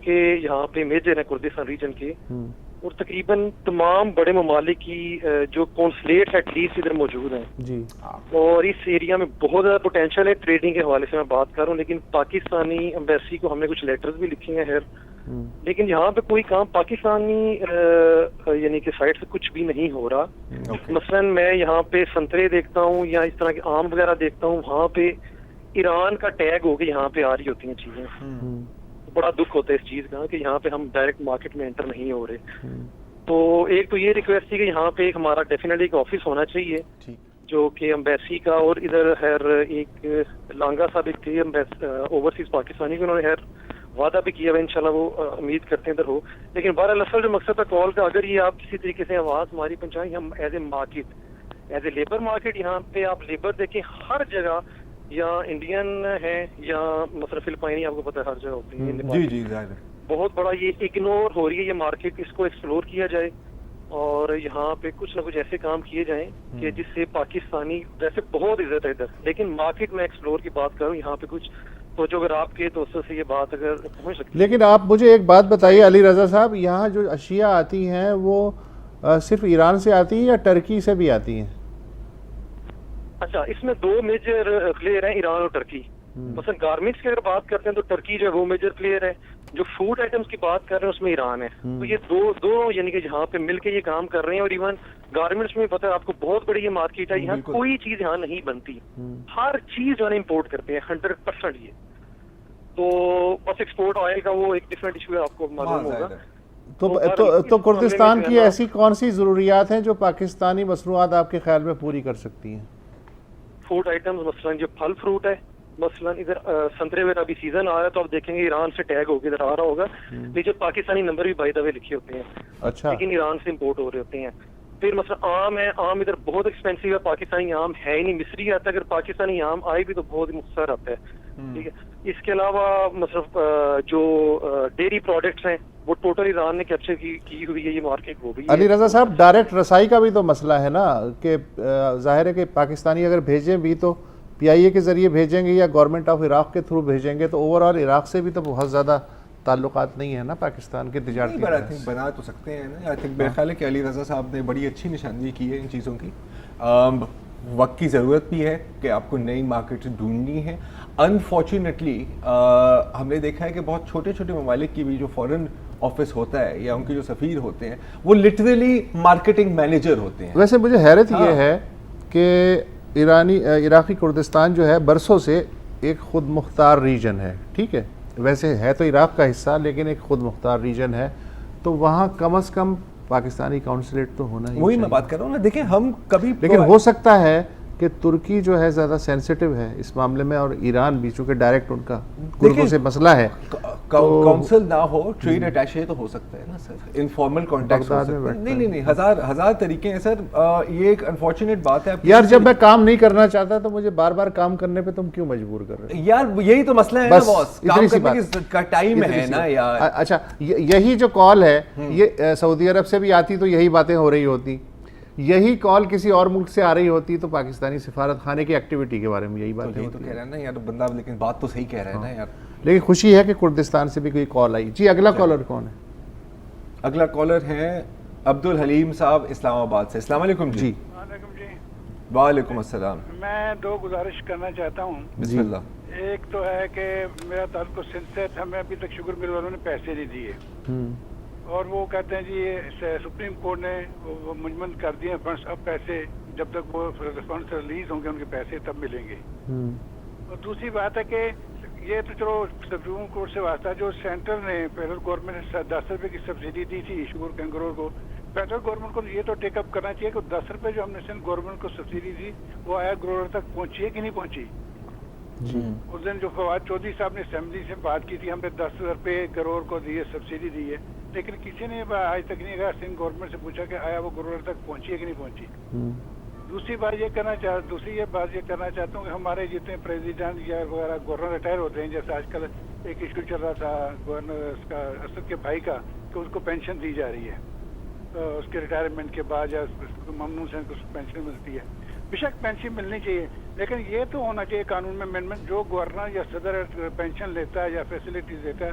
کہ یہاں پہ میجر ہیں کردستان ریجن کے، اور تقریباً تمام بڑے ممالک کی جو کونسلیٹ ایٹ لیسٹ ادھر موجود ہیں جی، اور اس ایریا میں بہت زیادہ پوٹینشیل ہے ٹریڈنگ کے حوالے سے میں بات کر رہا ہوں. لیکن پاکستانی ایمبیسی کو ہم نے کچھ لیٹرز بھی لکھے ہیں لیکن یہاں پہ کوئی کام پاکستانی یعنی کہ سائڈ سے کچھ بھی نہیں ہو رہا. مثلاً میں یہاں پہ سنترے دیکھتا ہوں یا اس طرح کے آم وغیرہ دیکھتا ہوں، وہاں پہ ایران کا ٹیگ ہو کے یہاں پہ آ رہی ہوتی ہیں چیزیں. بڑا دکھ ہوتا ہے اس چیز کا کہ یہاں پہ ہم ڈائریکٹ مارکیٹ میں انٹر نہیں ہو رہے. تو ایک تو یہ ریکویسٹ تھی کہ یہاں پہ ایک ہمارا ڈیفینیٹلی ایک آفس ہونا چاہیے جو کہ ایمبیسی کا، اور ادھر خیر ایک لانگا صاحب ایک تھے اوورسیز پاکستانی کے، انہوں نے خیر وعدہ بھی کیا ہے انشاءاللہ، وہ امید کرتے ہیں ادھر ہو. لیکن بہرحال اصل جو مقصد تھا کال کا، اگر یہ آپ کسی طریقے سے آواز ہماری پہنچائیں، ہم as a market, as a labour market, یہاں پہ آپ لیبر دیکھیں ہر جگہ، یا انڈین ہے یا مثلا فلپائنی، آپ کو پتہ ہے ہر جگہ ہوتی ہے. جی جی بہت بڑا یہ اگنور ہو رہی ہے یہ مارکیٹ، اس کو ایکسپلور کیا جائے اور یہاں پہ کچھ نہ کچھ ایسے کام کیے جائیں کہ جس سے پاکستانی، ویسے بہت عزت ہے ادھر، لیکن مارکیٹ میں ایکسپلور کی بات کروں یہاں پہ کچھ تو جو اگر آپ کے دوستوں سے یہ بات اگر پہنچ سکتی. لیکن آپ مجھے ایک بات بتائیے علی رضا صاحب، یہاں جو اشیاء آتی ہیں وہ صرف ایران سے آتی ہیں یا ٹرکی سے بھی آتی ہیں؟ اچھا، اس میں دو میجر پلیئر ہیں، ایران اور ٹرکی. مثلا گارمنٹس کی اگر بات کرتے ہیں تو ٹرکی جو ہے وہ میجر پلیئر ہے، جو فوڈ آئٹمس کی بات کر رہے ہیں اس میں ایران ہے. تو یہ دو یعنی کہ یہاں پہ مل کے یہ کام کر رہے ہیں. اور ایون گارمنٹس میں پتہ ہے آپ کو بہت بڑی یہ مارکیٹ ہے، یہاں کوئی چیز یہاں نہیں بنتی، ہر چیز جو ہے امپورٹ کرتے ہیں 100%. یہ تو بس ایکسپورٹ آئل کا وہ ایک ڈفرینٹ ایشو ہے، آپ کو معلوم ہوگا. تو کردستان کی ایسی کون سی ضروریات ہیں جو پاکستانی مصنوعات آپ کے خیال میں پوری کر سکتی ہیں؟ فوڈ آئٹمز، مثلا جو پھل فروٹ ہے، مثلا ادھر سنترے وغیرہ ابھی سیزن آ رہا ہے تو آپ دیکھیں گے ایران سے ٹیگ ہو کے ادھر آ رہا ہوگا، نیچے پاکستانی نمبر بھی بائی دا وے لکھے ہوتے ہیں، لیکن ایران سے امپورٹ ہو رہے ہوتے ہیں. پھر مثلا آم ہے، آم ادھر بہت ایکسپینسو ہے، پاکستانی آم ہے ہی نہیں، مصری آتا ہے، اگر پاکستانی آم آئے بھی تو بہت ہی مختصر آتا ہے. ٹھیک ہے. اس کے علاوہ مطلب جو ڈیری پروڈکٹس ہیں وہ ٹوٹل ایران نے کیپچر کی ہوئی ہے یہ مارکیٹ. وہ بھی علی رضا صاحب ڈائریکٹ رسائی کا بھی تو مسئلہ ہے نا، کہ ظاہر ہے کہ پاکستانی اگر بھیجیں بھی تو پی آئی اے کے ذریعے بھیجیں گے یا گورنمنٹ آف عراق کے تھرو بھیجیں گے، تو اوور آل عراق سے بھی تو بہت زیادہ تعلقات نہیں ہیں نا پاکستان کے تجارتی. بنا تو سکتے ہیں نا. میرا خیال ہے کہ علی رضا صاحب نے بڑی اچھی نشاندہی کی ہے ان چیزوں کی. وقت کی ضرورت بھی ہے کہ آپ کو نئی مارکیٹ ڈھونڈنی ہے. انفارچونیٹلی ہم نے دیکھا ہے کہ بہت چھوٹے چھوٹے ممالک کی بھی جو فورن آفس ہوتا ہے یا ان کے جو سفیر ہوتے ہیں وہ لٹرلی مارکیٹنگ مینیجر ہوتے ہیں. ویسے مجھے حیرت یہ ہے کہ عراقی کردستان جو ہے برسوں سے ایک خود مختار ریجن ہے، ٹھیک ہے، ویسے ہے تو عراق کا حصہ لیکن ایک خود مختار ریجن ہے، تو وہاں کم از کم پاکستانی کونسلیٹ تو ہونا ہی. وہی میں بات کر رہا ہوں نا. دیکھیں ہم کبھی، لیکن ہو سکتا ہے کہ ترکی جو ہے زیادہ سینسیٹیو ہے اس معاملے میں، اور ایران بھی چونکہ ڈائریکٹ ان کا کردوں سے مسئلہ ہے. کونسل نہ ہو، ٹریڈ اٹیشے تو ہو سکتا ہے نا سر، انفارمل کانٹیکٹ ہو سکتا ہے. نہیں ہزار طریقے ہیں سر. یہ ایک انفارچونیٹ بات ہے یار، جب میں کام نہیں کرنا چاہتا تو مجھے بار بار کام کرنے پہ تم کیوں مجبور کر رہے ہو یار؟ یہی تو مسئلہ ہے نا باس، کام کرنے کا ٹائم ہے نا یار. اچھا، یہی جو کال ہے یہ سعودی عرب سے بھی آتی تو یہی باتیں ہو رہی ہوتی، یہی کال کسی اور ملک سے آ رہی ہوتی تو پاکستانی سفارت خانے کی ایکٹیویٹی کے بارے میں یہی باتیں ہوتی. تو کہہ رہا ہے نا یار بندہ، لیکن بات تو صحیح کہہ رہا ہے نا یار. لیکن خوشی ہے کہ کردستان سے بھی کوئی کال آئی. جی اگلا کالر کون ہے؟ اگلا کالر ہے عبدالحلیم صاحب اسلام آباد سے. السلام علیکم. جی وعلیکم السلام. میں دو گزارش کرنا چاہتا ہوں. بسم اللہ. ایک تو ہے کہ میرا تعلق سندھ سے، ہمیں ابھی تک شوگر مل والوں نے پیسے نہیں دیے، اور وہ کہتے ہیں جی سپریم کورٹ نے وہ منجمد کر دیے فنڈس، اب پیسے جب تک وہ فنڈس ریلیز ہوں گے ان کے پیسے تب ملیں گے. اور دوسری بات ہے کہ یہ تو چلو سپریم کورٹ سے واسطہ، جو سینٹر نے فیڈرل گورنمنٹ نے 10 روپے کی سبسڈی دی تھی شوگر کینگرور کو، فیڈرل گورنمنٹ کو یہ تو ٹیک اپ کرنا چاہیے کہ 10 روپے جو ہم نے سینٹ گورنمنٹ کو سبسڈی دی وہ آیا گرور تک پہنچی ہے کہ نہیں پہنچی. اس دن جو فواد چودھری صاحب نے اسمبلی سے بات کی تھی، ہم نے 10 روپے کروڑ کو دیے، سبسڈی دی ہے، لیکن کسی نے آج تک نہیں کہا سندھ گورنمنٹ سے پوچھا کہ آیا وہ گرور تک پہنچی ہے کہ نہیں پہنچی. دوسری بات یہ کرنا چاہتا ہوں کہ ہمارے جتنے پریزیڈنٹ یا وغیرہ گورنر ریٹائر ہوتے ہیں، جیسے آج کل ایک ایشو چل رہا تھا گورنر اس کا اسد کے بھائی کا کہ اس کو پینشن دی جا رہی ہے اس کے ریٹائرمنٹ کے بعد، یا ممنوع سے اس کو پینشن ملتی ہے. بیشک پینشن ملنی چاہیے، لیکن یہ تو ہونا چاہیے قانون میں امینڈمنٹ، جو گورنر یا صدر پینشن لیتا ہے یا فیسلٹیز دیتا ہے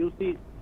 UC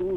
2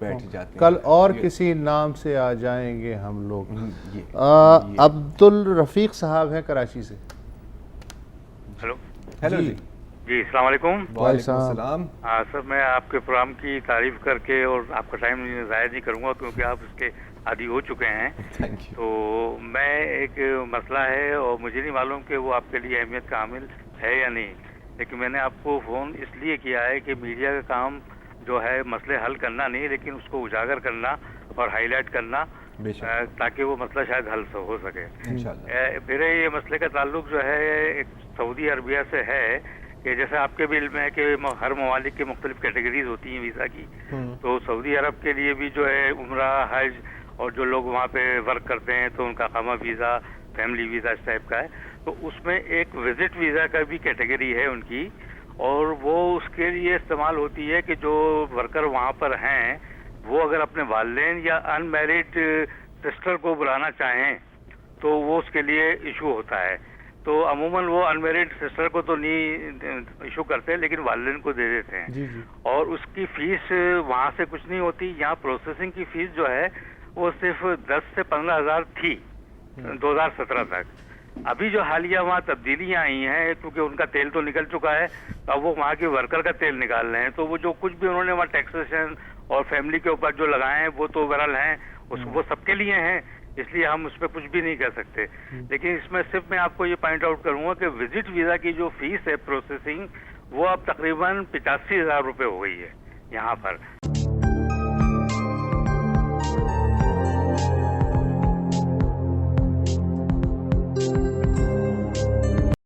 بیٹھ جاتے ہیں. کل اور کسی نام سے آ جائیں گے ہم لوگ. عبدالرفیق صاحب ہیں کراچی سے. ہیلو جی. جی السلام علیکم. وعلیکم السلام. ہاں سر میں آپ کے پروگرام کی تعریف کر کے اور آپ کا ٹائم ضائع نہیں کروں گا کیونکہ آپ اس کے عادی ہو چکے ہیں. تو میں ایک مسئلہ ہے اور مجھے نہیں معلوم کہ وہ آپ کے لیے اہمیت کا حامل ہے یا نہیں، لیکن میں نے آپ کو فون اس لیے کیا ہے کہ میڈیا کا کام جو ہے مسئلے حل کرنا نہیں لیکن اس کو اجاگر کرنا اور ہائی لائٹ کرنا تاکہ وہ مسئلہ شاید حل ہو سکے. میرے یہ مسئلے کا تعلق جو ہے ایک سعودی عربیہ سے ہے کہ جیسے آپ کے بھی علم ہے کہ ہر ممالک کے مختلف کیٹیگریز ہوتی ہیں ویزا کی. تو سعودی عرب کے لیے بھی جو ہے عمرہ، حج اور جو لوگ وہاں پہ ورک کرتے ہیں تو ان کا اقامہ ویزا، فیملی ویزا اس ٹائپ کا ہے. تو اس میں ایک وزٹ ویزا کا بھی کیٹیگری ہے ان کی، اور وہ اس کے لیے استعمال ہوتی ہے کہ جو ورکر وہاں پر ہیں وہ اگر اپنے والدین یا ان میرڈ سسٹر کو بلانا چاہیں تو وہ اس کے لیے ایشو ہوتا ہے. تو عموماً وہ ان میرڈ سسٹر کو تو نہیں ایشو کرتے لیکن والدین کو دے دیتے ہیں. اور اس کی فیس وہاں سے کچھ نہیں ہوتی. یہاں پروسیسنگ کی فیس جو ہے وہ صرف 10 سے 15,000 تھی 2017 تک. ابھی جو حالیہ وہاں تبدیلیاں آئی ہیں کیونکہ ان کا تیل تو نکل چکا ہے، اب وہ وہاں کے ورکر کا تیل نکال رہے ہیں. تو وہ جو کچھ بھی انہوں نے وہاں ٹیکسیشن اور فیملی کے اوپر جو لگائے ہیں وہ تو اوورال ہیں، وہ سب کے لیے ہیں، اس لیے ہم اس پہ کچھ بھی نہیں کر سکتے. لیکن اس میں صرف میں آپ کو یہ پوائنٹ آؤٹ کروں گا کہ وزٹ ویزا کی جو فیس ہے پروسیسنگ وہ اب تقریباً 85,000 روپے ہو گئی ہے یہاں پر.